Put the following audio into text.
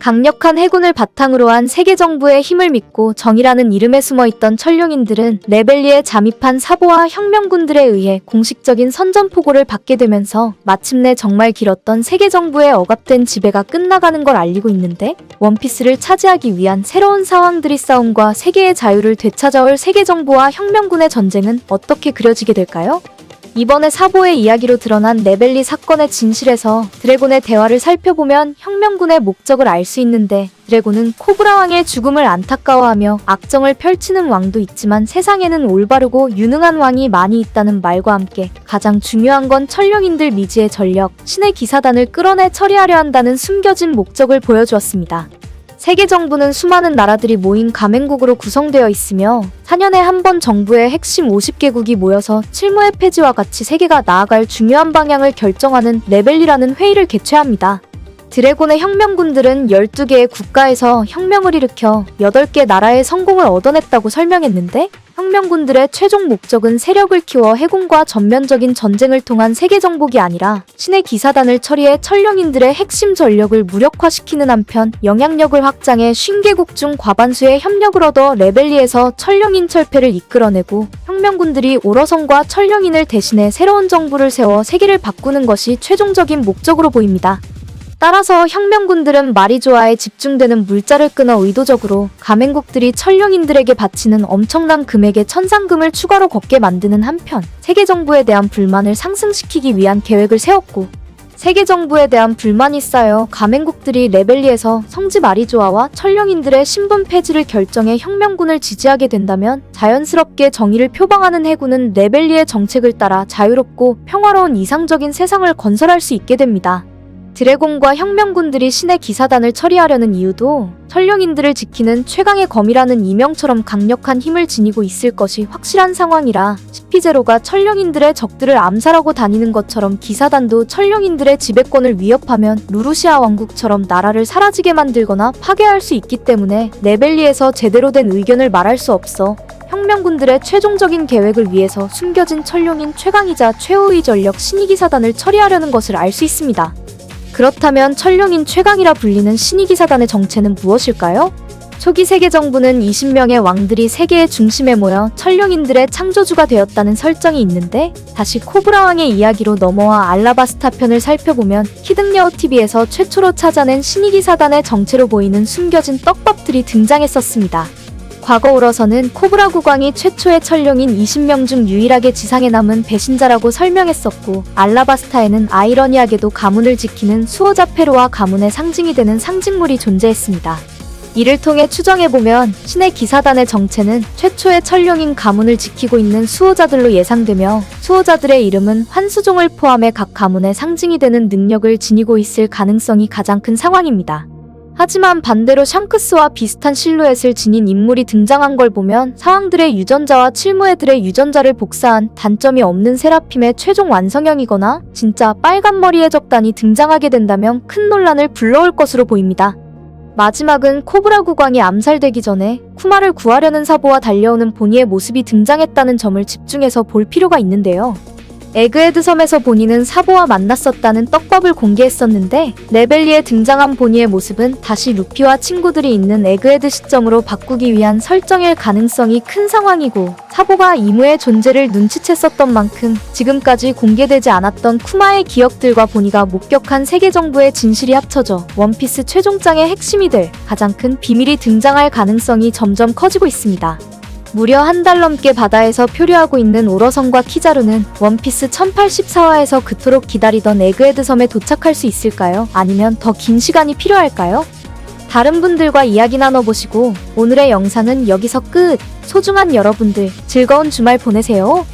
강력한 해군을 바탕으로 한 세계 정부의 힘을 믿고 정의라는 이름에 숨어있던 천룡인들은 레벨리에 잠입한 사보와 혁명군들에 의해 공식적인 선전포고를 받게 되면서 마침내 정말 길었던 세계 정부의 억압된 지배가 끝나가는 걸 알리고 있는데, 원피스를 차지하기 위한 새로운 사왕들이 싸움과 세계의 자유를 되찾아올 세계 정부와 혁명군의 전쟁은 어떻게 그려지게 될까요? 이번에 사보의 이야기로 드러난 레벨리 사건의 진실에서 드래곤의 대화를 살펴보면 혁명군의 목적을 알 수 있는데, 드래곤은 코브라 왕의 죽음을 안타까워하며 악정을 펼치는 왕도 있지만 세상에는 올바르고 유능한 왕이 많이 있다는 말과 함께 가장 중요한 건 천룡인들 미지의 전력, 신의 기사단을 끌어내 처리하려 한다는 숨겨진 목적을 보여주었습니다. 세계 정부는 수많은 나라들이 모인 가맹국으로 구성되어 있으며 4년에 한 번 정부의 핵심 50개국이 모여서 칠무의 폐지와 같이 세계가 나아갈 중요한 방향을 결정하는 레벨리라는 회의를 개최합니다. 드래곤의 혁명군들은 12개의 국가에서 혁명을 일으켜 8개 나라의 성공을 얻어냈다고 설명했는데, 혁명군들의 최종 목적은 세력을 키워 해군과 전면적인 전쟁을 통한 세계 정복이 아니라 신의 기사단을 처리해 천룡인들의 핵심 전력을 무력화시키는 한편 영향력을 확장해 50개국 중 과반수의 협력을 얻어 레벨리에서 천룡인 철폐를 이끌어내고 혁명군들이 오러성과 천룡인을 대신해 새로운 정부를 세워 세계를 바꾸는 것이 최종적인 목적으로 보입니다. 따라서 혁명군들은 마리조아에 집중되는 물자를 끊어 의도적으로 가맹국들이 천룡인들에게 바치는 엄청난 금액의 천상금을 추가로 걷게 만드는 한편 세계 정부에 대한 불만을 상승시키기 위한 계획을 세웠고, 세계 정부에 대한 불만이 쌓여 가맹국들이 레벨리에서 성지 마리조아와 천룡인들의 신분 폐지를 결정해 혁명군을 지지하게 된다면 자연스럽게 정의를 표방하는 해군은 레벨리의 정책을 따라 자유롭고 평화로운 이상적인 세상을 건설할 수 있게 됩니다. 드래곤과 혁명군들이 신의 기사단을 처리하려는 이유도 천룡인들을 지키는 최강의 검이라는 이명처럼 강력한 힘을 지니고 있을 것이 확실한 상황이라, CP0가 천룡인들의 적들을 암살하고 다니는 것처럼 기사단도 천룡인들의 지배권을 위협하면 루루시아 왕국처럼 나라를 사라지게 만들거나 파괴할 수 있기 때문에 레벨리에서 제대로 된 의견을 말할 수 없어 혁명군들의 최종적인 계획을 위해서 숨겨진 천룡인 최강이자 최후의 전력 신의기사단을 처리하려는 것을 알 수 있습니다. 그렇다면 천룡인 최강이라 불리는 신의기사단의 정체는 무엇일까요? 초기 세계 정부는 20명의 왕들이 세계의 중심에 모여 천룡인들의 창조주가 되었다는 설정이 있는데, 다시 코브라 왕의 이야기로 넘어와 알라바스타 편을 살펴보면 히든여우TV에서 최초로 찾아낸 신의기사단의 정체로 보이는 숨겨진 떡밥들이 등장했었습니다. 과거 오러서는 코브라 국왕이 최초의 천룡인 20명 중 유일하게 지상에 남은 배신자라고 설명했었고, 알라바스타에는 아이러니하게도 가문을 지키는 수호자 페로와 가문의 상징이 되는 상징물이 존재했습니다. 이를 통해 추정해보면 신의 기사단의 정체는 최초의 천룡인 가문을 지키고 있는 수호자들로 예상되며, 수호자들의 이름은 환수종을 포함해 각 가문의 상징이 되는 능력을 지니고 있을 가능성이 가장 큰 상황입니다. 하지만 반대로 샹크스와 비슷한 실루엣을 지닌 인물이 등장한 걸 보면 사왕들의 유전자와 칠무애들의 유전자를 복사한 단점이 없는 세라핌의 최종 완성형이거나 진짜 빨간 머리의 적단이 등장하게 된다면 큰 논란을 불러올 것으로 보입니다. 마지막은 코브라 국왕이 암살되기 전에 쿠마를 구하려는 사보와 달려오는 보니의 모습이 등장했다는 점을 집중해서 볼 필요가 있는데요. 에그헤드 섬에서 보니는 사보와 만났었다는 떡밥을 공개했었는데, 레벨리에 등장한 보니의 모습은 다시 루피와 친구들이 있는 에그헤드 시점으로 바꾸기 위한 설정일 가능성이 큰 상황이고, 사보가 이무의 존재를 눈치챘었던 만큼 지금까지 공개되지 않았던 쿠마의 기억들과 보니가 목격한 세계 정부의 진실이 합쳐져 원피스 최종장의 핵심이 될 가장 큰 비밀이 등장할 가능성이 점점 커지고 있습니다. 무려 한 달 넘게 바다에서 표류하고 있는 오러성과 키자루는 원피스 1084화에서 그토록 기다리던 에그헤드 섬에 도착할 수 있을까요? 아니면 더 긴 시간이 필요할까요? 다른 분들과 이야기 나눠보시고 오늘의 영상은 여기서 끝! 소중한 여러분들, 즐거운 주말 보내세요.